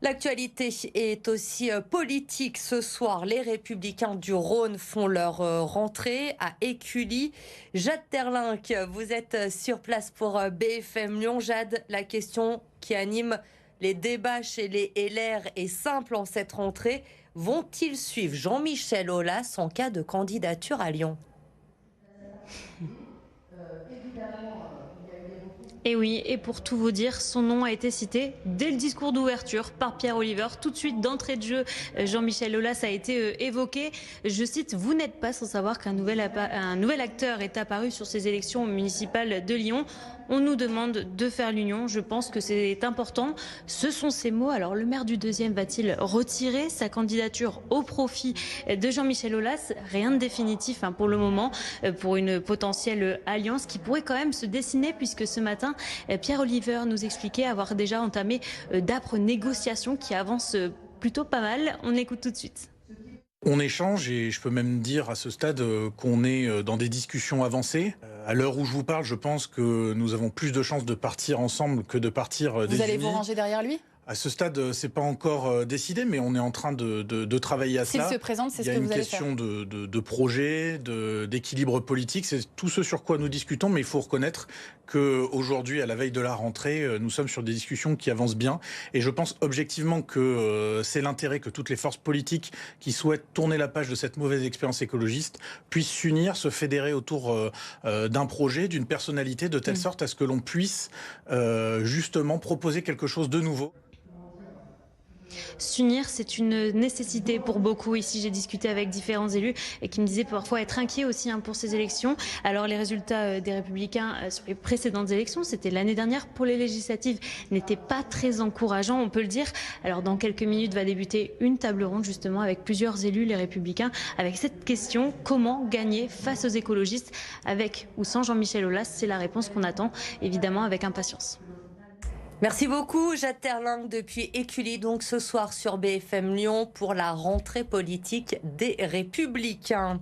L'actualité est aussi politique ce soir. Les Républicains du Rhône font leur rentrée à Écully. Jade Terlinck, vous êtes sur place pour BFM Lyon. Jade, la question qui anime les débats chez les LR est simple en cette rentrée. Vont-ils suivre Jean-Michel Aulas en cas de candidature à Lyon? Et oui, et pour tout vous dire, son nom a été cité dès le discours d'ouverture par Pierre Oliver. Tout de suite, d'entrée de jeu, Jean-Michel Aulas a été évoqué. Je cite, « Vous n'êtes pas sans savoir qu'un nouvel acteur est apparu sur ces élections municipales de Lyon. On nous demande de faire l'union. Je pense que c'est important. » Ce sont ces mots. Alors, le maire du 2e va-t-il retirer sa candidature au profit de Jean-Michel Aulas? Rien de définitif pour le moment, pour une potentielle alliance qui pourrait quand même se dessiner, puisque ce matin, Pierre Oliver nous expliquait avoir déjà entamé d'âpres négociations qui avancent plutôt pas mal. On écoute tout de suite. On échange et je peux même dire à ce stade qu'on est dans des discussions avancées. À l'heure où je vous parle, je pense que nous avons plus de chances de partir ensemble que de partir désunis. Vous allez vous ranger derrière lui ? À ce stade, c'est pas encore décidé, mais on est en train de travailler à cela. S'il se présente, c'est ce que vous allez faire. Il y a une question de projet, d'équilibre politique. C'est tout ce sur quoi nous discutons, mais il faut reconnaître qu'aujourd'hui, à la veille de la rentrée, nous sommes sur des discussions qui avancent bien. Et je pense objectivement que c'est l'intérêt que toutes les forces politiques qui souhaitent tourner la page de cette mauvaise expérience écologiste puissent s'unir, se fédérer autour d'un projet, d'une personnalité, de telle sorte à ce que l'on puisse justement proposer quelque chose de nouveau. S'unir, c'est une nécessité pour beaucoup. Ici, j'ai discuté avec différents élus et qui me disaient parfois être inquiets aussi pour ces élections. Alors, les résultats des Républicains sur les précédentes élections, c'était l'année dernière pour les législatives, n'étaient pas très encourageants, on peut le dire. Alors, dans quelques minutes, va débuter une table ronde justement avec plusieurs élus, les Républicains, avec cette question, comment gagner face aux écologistes, avec ou sans Jean-Michel Aulas? C'est la réponse qu'on attend, évidemment, avec impatience. Merci beaucoup, Jade Terlinck, depuis Écully, donc ce soir sur BFM Lyon pour la rentrée politique des Républicains.